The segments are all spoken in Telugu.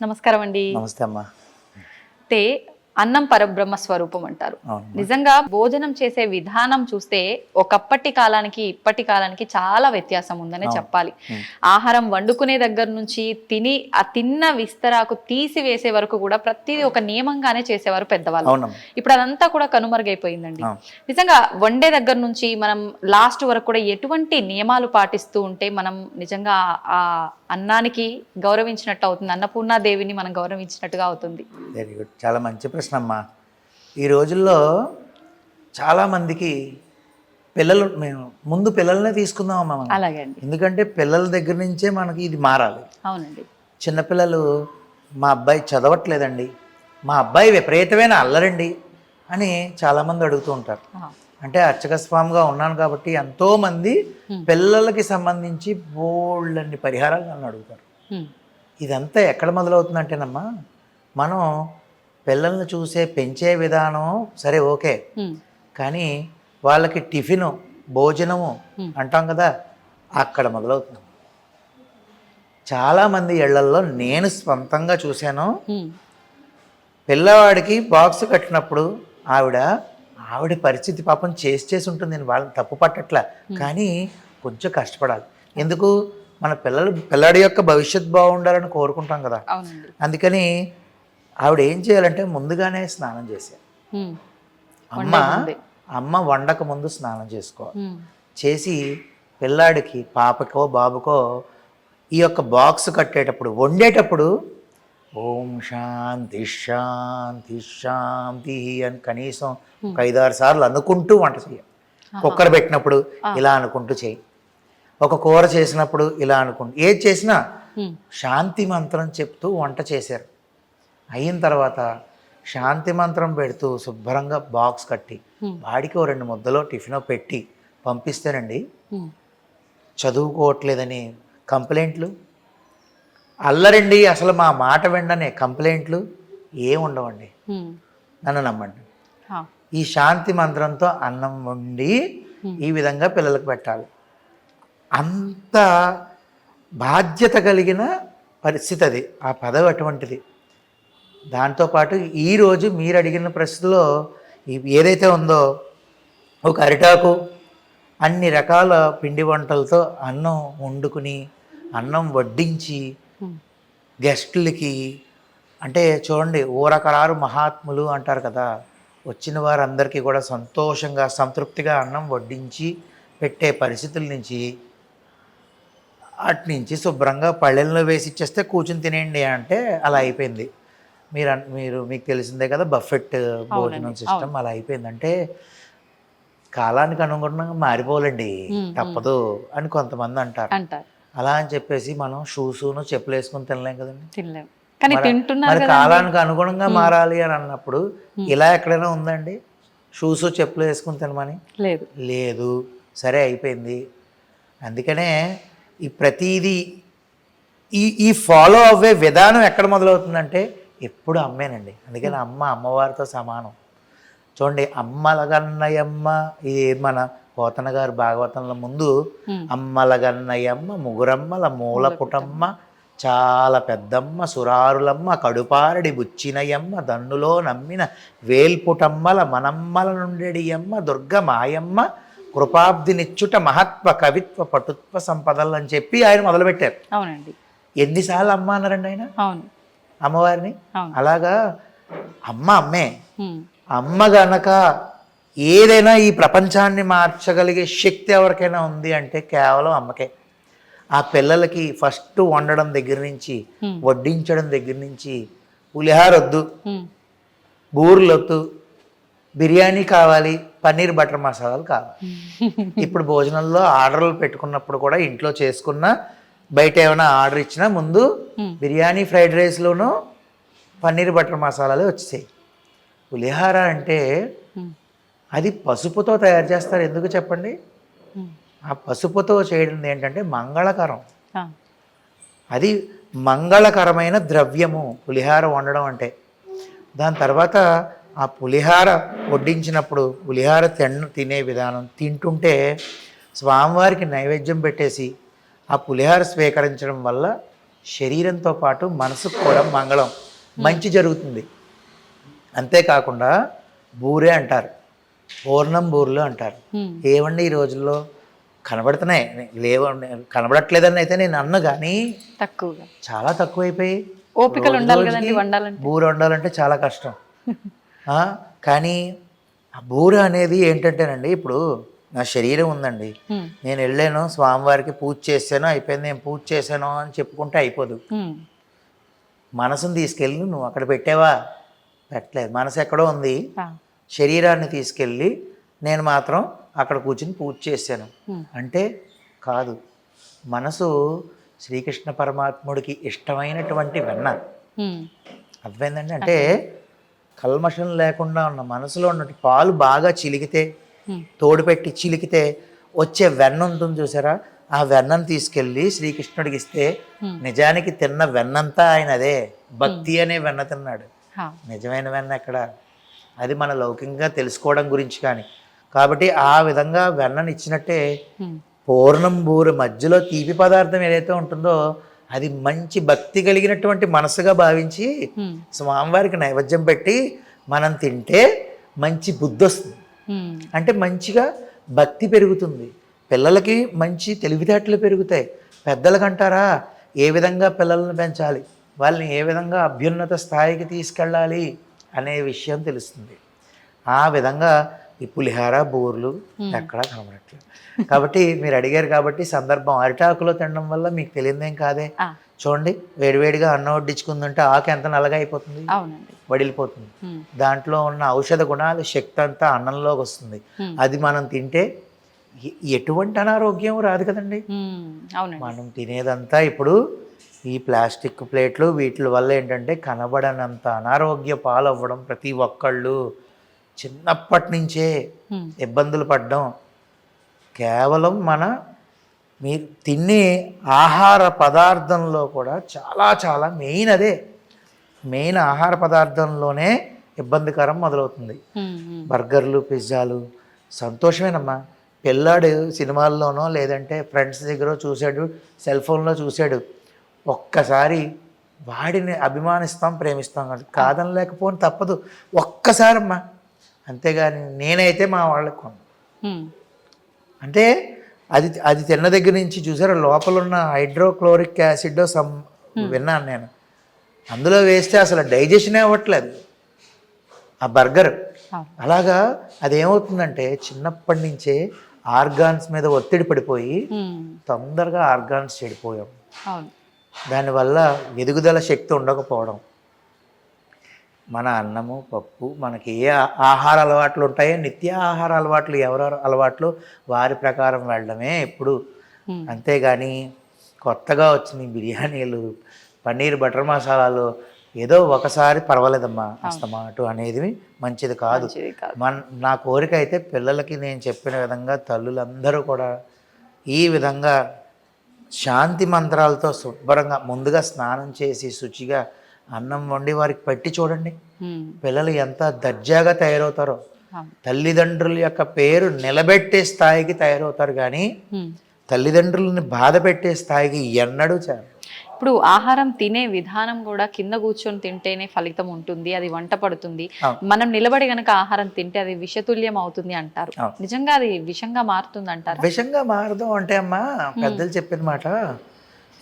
నమస్కారం అండి. నమస్తే అమ్మా. అంటే అన్నం పరబ్రహ్మ స్వరూపం అంటారు. అవునమ్మా. నిజంగా భోజనం చేసే విధానం చూస్తే ఒకప్పటి కాలానికి ఇప్పటి కాలానికి చాలా వ్యత్యాసం ఉందనే చెప్పాలి. ఆహారం వండుకునే దగ్గర నుంచి తిన్న విస్తరాకు తీసివేసే వరకు కూడా ప్రతిదీ ఒక నియమంగానే చేసేవారు పెద్దవాళ్ళు. ఇప్పుడు అదంతా కూడా కనుమరుగైపోయిందండి. నిజంగా వండే దగ్గర నుంచి మనం లాస్ట్ వరకు కూడా ఎటువంటి నియమాలు పాటిస్తూ ఉంటే మనం నిజంగా ఆ అన్నానికి గౌరవించినట్టు అవుతుంది, అన్నపూర్ణాదేవిని మనం గౌరవించినట్టుగా అవుతుంది. వెరీ గుడ్, చాలా మంచి ప్రశ్న అమ్మా. ఈ రోజుల్లో చాలామందికి మేము ముందు పిల్లల్నే తీసుకుందామమ్మా మనం. అలాగే అండి. ఎందుకంటే పిల్లల దగ్గర నుంచే మనకి ఇది మారాలి. అవునండి. చిన్నపిల్లలు మా అబ్బాయి చదవట్లేదండి, మా అబ్బాయి విపరీతమైన అల్లరండి అని చాలామంది అడుగుతూ ఉంటారు. అంటే అర్చకస్వామిగా ఉన్నాను కాబట్టి ఎంతోమంది పిల్లలకి సంబంధించి బోల్డన్ని పరిహారాలు నన్ను అడుగుతారు. ఇదంతా ఎక్కడ మొదలవుతుందంటేనమ్మా, మనం పిల్లల్ని పెంచే విధానం సరే ఓకే, కానీ వాళ్ళకి టిఫిను భోజనము అంటాం కదా, అక్కడ మొదలవుతుంది. చాలామంది ఇళ్లల్లో నేను స్వంతంగా చూశాను, పిల్లవాడికి బాక్స్ కట్టినప్పుడు ఆవిడ పరిస్థితి పాపం చేసి ఉంటుంది, నేను వాళ్ళని తప్పు పట్టట్లా, కానీ కొంచెం కష్టపడాలి. ఎందుకు, మన పిల్లాడి యొక్క భవిష్యత్తు బాగుండాలని కోరుకుంటాం కదా. అందుకని ఆవిడ ఏం చేయాలంటే ముందుగానే స్నానం చేశారు. అమ్మ వండక ముందు స్నానం చేసుకోవాలి. చేసి పిల్లాడికి పాపకో బాబుకో ఈ యొక్క బాక్స్ కట్టేటప్పుడు వండేటప్పుడు ఓం శాంతి శాంతి శాంతి అని కనీసం 5-6 సార్లు అనుకుంటూ వంట చేయాలి. కుక్కర్ పెట్టినప్పుడు ఇలా అనుకుంటూ చేయి, ఒక కూర చేసినప్పుడు ఇలా అనుకుంటూ, ఏది చేసినా శాంతి మంత్రం చెప్తూ వంట చేశారు. అయిన తర్వాత శాంతి మంత్రం పెడుతూ శుభ్రంగా బాక్స్ కట్టి వాడికి 2 ముద్దలో టిఫిన్ పెట్టి పంపిస్తేనండి, చదువుకోవట్లేదని కంప్లైంట్లు, అల్లరండి అసలు మా మాట వెంటనే కంప్లైంట్లు ఏం ఉండవండి. నన్ను నమ్మండి, ఈ శాంతి మంత్రంతో అన్నం వండి ఈ విధంగా పిల్లలకు పెట్టాలి. అంత బాధ్యత కలిగిన పరిస్థితి అది, ఆ పదవి అటువంటిది. దాంతోపాటు ఈరోజు మీరు అడిగిన ప్రశ్నలో ఏదైతే ఉందో, ఒక అరిటాకు అన్ని రకాల పిండి వంటలతో అన్నం వండుకుని అన్నం వడ్డించి గెస్టులకి, అంటే చూడండి ఊరకరారు మహాత్ములు అంటారు కదా, వచ్చిన వారందరికీ కూడా సంతోషంగా సంతృప్తిగా అన్నం వడ్డించి పెట్టే పరిస్థితుల నుంచి, అట్నుంచి శుభ్రంగా పళ్ళెల్లో వేసి ఇచ్చేస్తే కూర్చుని తినేయండి అంటే అలా అయిపోయింది. మీకు తెలిసిందే కదా, బఫెట్ భోజనం సిస్టమ్ అలా అయిపోయింది. అంటే కాలానికి అనుగుణంగా మారిపోవాలండి, తప్పదు అని కొంతమంది అంటారు. అలా అని చెప్పేసి మనం షూసును చెప్పులు వేసుకుని తినలేం కదండి. మరి కాలానికి అనుగుణంగా మారాలి అని అన్నప్పుడు ఇలా ఎక్కడైనా ఉందండి షూసు చెప్పులు వేసుకుని తినమని? లేదు. సరే అయిపోయింది. అందుకనే ఈ ప్రతిదీ ఈ ఫాలో అవ్వే విధానం ఎక్కడ మొదలవుతుందంటే ఎప్పుడు అమ్మేనండి. అందుకని అమ్మవారితో సమానం. చూడండి, అమ్మలగన్నయమ్మ, ఇది మన పోతన గారు భాగవతంలో ముందు అమ్మలగన్నయమ్మ ముగురమ్మల మూల పుటమ్మ చాలా పెద్దమ్మ సురారులమ్మ కడుపారడి బుచ్చినయమ్మ దన్నులో నమ్మిన వేల్పుటమ్మల మనమ్మల నుండెడియమ్మ దుర్గ మాయమ్మ కృపాబ్దినిచ్చుట మహత్వ కవిత్వ పటుత్వ సంపదలు అని చెప్పి ఆయన మొదలుపెట్టారు. అవునండి. ఎన్నిసార్లు అమ్మ అన్నారండి ఆయన అమ్మవారిని. అలాగా అమ్మే. అమ్మ గనక ఏదైనా ఈ ప్రపంచాన్ని మార్చగలిగే శక్తి ఎవరికైనా ఉంది అంటే కేవలం అమ్మకే. ఆ పిల్లలకి ఫస్ట్ వండడం దగ్గర నుంచి వడ్డించడం దగ్గర నుంచి పులిహార వద్దు, బూరెలు వద్దు, బిర్యానీ కావాలి, పన్నీర్ బటర్ మసాలాలు కావాలి. ఇప్పుడు భోజనంలో ఆర్డర్లు పెట్టుకున్నప్పుడు కూడా ఇంట్లో చేసుకున్న బయట ఏమైనా ఆర్డర్ ఇచ్చినా ముందు బిర్యానీ ఫ్రైడ్ రైస్లోనూ పన్నీర్ బటర్ మసాలాలు వచ్చేసాయి. పులిహార అంటే అది పసుపుతో తయారు చేస్తారు. ఎందుకు చెప్పండి? ఆ పసుపుతో చేయడం ఏంటంటే మంగళకరం. అది మంగళకరమైన ద్రవ్యము పులిహార వండడం అంటే. దాని తర్వాత ఆ పులిహార వడ్డించినప్పుడు పులిహార తినే విధానం, తింటుంటే స్వామివారికి నైవేద్యం పెట్టేసి ఆ పులిహార స్వీకరించడం వల్ల శరీరంతో పాటు మనసుకు కూడా మంగళం, మంచి జరుగుతుంది. అంతేకాకుండా బూరే అంటారు, పూర్ణం బూరెలు అంటారు. ఏవండి ఈ రోజుల్లో కనబడుతున్నాయి, కనబడట్లేదని అయితే నేను అన్న, కానీ తక్కువగా, చాలా తక్కువైపోయి. ఓపికలు ఉండాలి కదండి వండాలంటే. బూర వండాలంటే చాలా కష్టం. కానీ ఆ బూర అనేది ఏంటంటేనండి, ఇప్పుడు నా శరీరం ఉందండి, నేను వెళ్ళాను స్వామివారికి పూజ చేశాను అయిపోయింది, నేను పూజ చేశాను అని చెప్పుకుంటే అయిపోదు. మనసుని తీసుకెళ్ళి నువ్వు అక్కడ పెట్టావా? పెట్టలేదు. మనసు ఎక్కడో ఉంది, శరీరాన్ని తీసుకెళ్ళి నేను మాత్రం అక్కడ కూర్చుని పూజ చేశాను అంటే కాదు. మనసు శ్రీకృష్ణ పరమాత్ముడికి ఇష్టమైనటువంటి వెన్న. అర్థమైందండి? అంటే కల్మషం లేకుండా ఉన్న మనసులో ఉన్నటువంటి పాలు బాగా చిలికితే, తోడు పెట్టి చిలికితే వచ్చే వెన్న ఉంటుంది చూసారా, ఆ వెన్నను తీసుకెళ్ళి శ్రీకృష్ణుడికి ఇస్తే నిజానికి తిన్న వెన్నంతా ఆయన అదే. భక్తి అనే వెన్న తిన్నాడు, నిజమైన వెన్న ఎక్కడ? అది మన లౌకికంగా తెలుసుకోవడం గురించి. కానీ కాబట్టి ఆ విధంగా వెన్నను ఇచ్చినట్టే పూర్ణం బూరె మధ్యలో తీపి పదార్థం ఏదైతే ఉంటుందో అది మంచి భక్తి కలిగినటువంటి మనసుగా భావించి స్వామివారికి నైవేద్యం పెట్టి మనం తింటే మంచి బుద్ధి వస్తుంది. అంటే మంచిగా భక్తి పెరుగుతుంది, పిల్లలకి మంచి తెలివితేటలు పెరుగుతాయి. పెద్దలకంటారా ఏ విధంగా పిల్లలను పెంచాలి, వాళ్ళని ఏ విధంగా అభ్యున్నత స్థాయికి తీసుకెళ్ళాలి అనే విషయం తెలుస్తుంది. ఆ విధంగా ఈ పులిహార బూర్లు ఎక్కడా కనబడట్లేదు. కాబట్టి మీరు అడిగారు కాబట్టి సందర్భం, అరిటాకులో తినడం వల్ల మీకు తెలియదేం కాదే. చూడండి, వేడివేడిగా అన్నం వడ్డించుకుందంటే ఆకు ఎంత నల్లగా అయిపోతుంది, వడిలిపోతుంది. దాంట్లో ఉన్న ఔషధ గుణాలు, శక్తి అంతా అన్నంలోకి వస్తుంది. అది మనం తింటే ఎటువంటి అనారోగ్యం రాదు కదండి. మనం తినేదంతా ఇప్పుడు ఈ ప్లాస్టిక్ ప్లేట్లు వీటి వల్ల ఏంటంటే కనబడనంత అనారోగ్య పాలవ్వడం, ప్రతి ఒక్కళ్ళు చిన్నప్పటి నుంచే ఇబ్బందులు పడ్డం. కేవలం మీరు తినే ఆహార పదార్థంలో కూడా చాలా చాలా మెయిన్ అదే. మెయిన్ ఆహార పదార్థంలోనే ఇబ్బందికరం మొదలవుతుంది. బర్గర్లు, పిజ్జాలు సంతోషమేనమ్మా. పిల్లాడు సినిమాల్లోనో లేదంటే ఫ్రెండ్స్ దగ్గర చూశాడు, సెల్ ఫోన్లో చూశాడు, ఒక్కసారి వాడిని అభిమానిస్తాం, ప్రేమిస్తాం కాబట్టి కాదనలేకపోని తప్పదు ఒక్కసారమ్మా. అంతేగాని నేనైతే మా వాళ్ళకి కొను. అంటే అది తిన్న దగ్గర నుంచి చూసారా, లోపల ఉన్న హైడ్రోక్లోరిక్ యాసిడ్ విన్నాను నేను, అందులో వేస్తే అసలు డైజెషనే అవ్వట్లేదు ఆ బర్గర్. అలాగా అదేమవుతుందంటే చిన్నప్పటి నుంచే ఆర్గాన్స్ మీద ఒత్తిడి పడిపోయి తొందరగా ఆర్గాన్స్ చెడిపోయాం. దానివల్ల ఎదుగుదల శక్తి ఉండకపోవడం. మన అన్నము పప్పు, మనకి ఏ ఆహార అలవాట్లు ఉంటాయో నిత్య ఆహార అలవాట్లు, ఎవరెవరు అలవాట్లు వారి ప్రకారం వెళ్ళడమే ఎప్పుడు. అంతేగాని కొత్తగా వచ్చిన బిర్యానీలు, పన్నీర్ బటర్ మసాలాలు ఏదో ఒకసారి పర్వాలేదమ్మా అస్తమాటు అనేది మంచిది కాదు. నా కోరిక అయితే పిల్లలకి నేను చెప్పిన విధంగా తల్లులందరూ కూడా ఈ విధంగా శాంతి మంత్రాలతో శుభ్రంగా ముందుగా స్నానం చేసి శుచిగా అన్నం వండి వారికి పెట్టి చూడండి, పిల్లలు ఎంత దర్జాగా తయారవుతారో. తల్లిదండ్రుల యొక్క పేరు నిలబెట్టే స్థాయికి తయారవుతారు, కానీ తల్లిదండ్రులని బాధ పెట్టే స్థాయికి ఎన్నడూ చేరు. ఇప్పుడు ఆహారం తినే విధానం కూడా కింద కూర్చొని తింటేనే ఫలితం ఉంటుంది, అది వంట పడుతుంది. మనం నిలబడి గనక ఆహారం తింటే అది విషతుల్యం అవుతుంది అంటారు. నిజంగా అది విషంగా మారుతుంది అంటారు? విషంగా మారదు అంటే అమ్మా, పెద్దలు చెప్పిన మాట.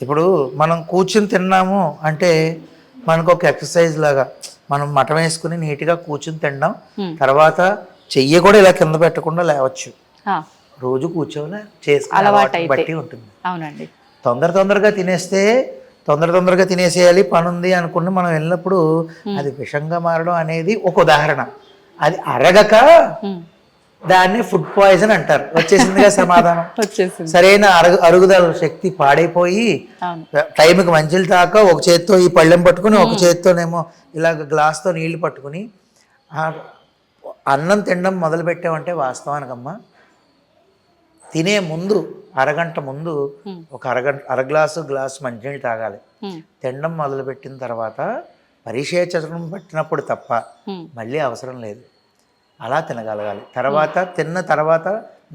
ఇప్పుడు మనం కూర్చుని తిన్నాము అంటే మనకు ఒక ఎక్సర్సైజ్ లాగా మనం మటం వేసుకుని నీట్గా కూర్చుని తినడం, తర్వాత చెయ్యి కూడా ఇలా కింద పెట్టకుండా లేవచ్చు. రోజు కూర్చోలే చేసుకుని బట్టి ఉంటుంది. అవునండి. తొందరగా తినేస్తే తొందరగా తినేసేయాలి, పని ఉంది అనుకుని మనం వెళ్ళినప్పుడు అది విషంగా మారడం అనేది ఒక ఉదాహరణ. అది అరగక దాన్ని ఫుడ్ పాయిజన్ అంటారు. వచ్చేసిందిగా సమాధానం. సరైన అరుగుదల శక్తి పాడైపోయి టైంకి మంచిలు తాక ఒక చేత్తో ఈ పళ్ళెం పట్టుకుని ఒక చేత్తోనేమో ఇలాగ గ్లాస్తో నీళ్లు పట్టుకుని అన్నం తినడం మొదలు పెట్టామంటే వాస్తవానికమ్మా తినే ముందు అరగంట ముందు ఒక గ్లాసు మంచినీళ్ళు తాగాలి. తినడం మొదలుపెట్టిన తర్వాత పరిశేచనం పట్టినప్పుడు తప్ప మళ్ళీ అవసరం లేదు, అలా తినగలగాలి. తర్వాత తిన్న తర్వాత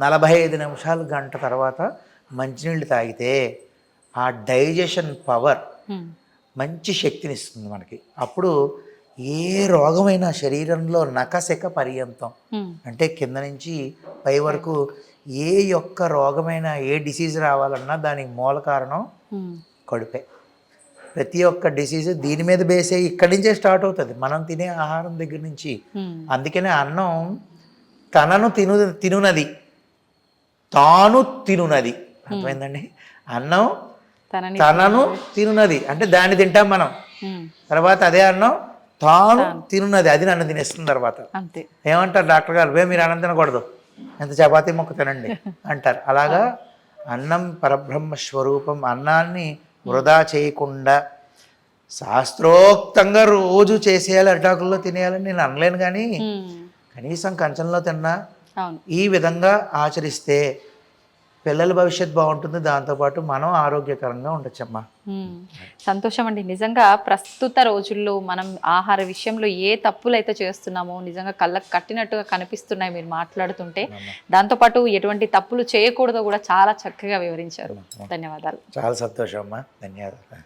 45 నిమిషాలు, గంట తర్వాత మంచినీళ్ళు తాగితే ఆ డైజెషన్ పవర్ ఉమ్, మంచి శక్తిని ఇస్తుంది మనకి. అప్పుడు ఏ రోగమైనా శరీరంలో నకశక పర్యంతం ఉమ్, అంటే కింద నుంచి పై వరకు ఏ యొక్క రోగమైనా ఏ డిసీజ్ రావాలన్నా దానికి మూల కారణం ఉమ్, కడుపే. ప్రతి ఒక్క డిసీజ్ దీని మీద బేసే ఇక్కడి నుంచే స్టార్ట్ అవుతుంది, మనం తినే ఆహారం దగ్గర నుంచి. ఉమ్, అందుకనే అన్నం తనను తినునది తాను తినునది. అర్థమైందండి? అన్నం తనను తినునది అంటే దాన్ని తింటాం మనం, ఉమ్, తర్వాత అదే అన్నం తాను తినున్నది, అది నన్ను తినేస్తుంది తర్వాత. అంతే. ఏమంటారు డాక్టర్ గారు, మీరు అన్నం తినకూడదు, ఎంత చపాతీ ముక్క తినండి అంటారు. అలాగా అన్నం పరబ్రహ్మ స్వరూపం. అన్నాన్ని వృధా చేయకుండా శాస్త్రోక్తంగా రోజు చేసేయాలి, అరిటాకుల్లో తినేయాలని నేను అనలేను, కానీ ఉమ్, కనీసం కంచంలో తిన్నా అవును. ఈ విధంగా ఆచరిస్తే పిల్లల భవిష్యత్తు బాగుంటుంది, దాంతోపాటు మనం ఆరోగ్యకరంగా ఉండొచ్చమ్మా. సంతోషం అండి. నిజంగా ప్రస్తుత రోజుల్లో మనం ఆహార విషయంలో ఏ తప్పులు అయితే చేస్తున్నామో నిజంగా కళ్ళకు కట్టినట్టుగా కనిపిస్తున్నాయి మీరు మాట్లాడుతుంటే. దాంతోపాటు ఎటువంటి తప్పులు చేయకూడదో కూడా చాలా చక్కగా వివరించారు. ధన్యవాదాలు. చాలా సంతోషం అమ్మా, ధన్యవాదాలు.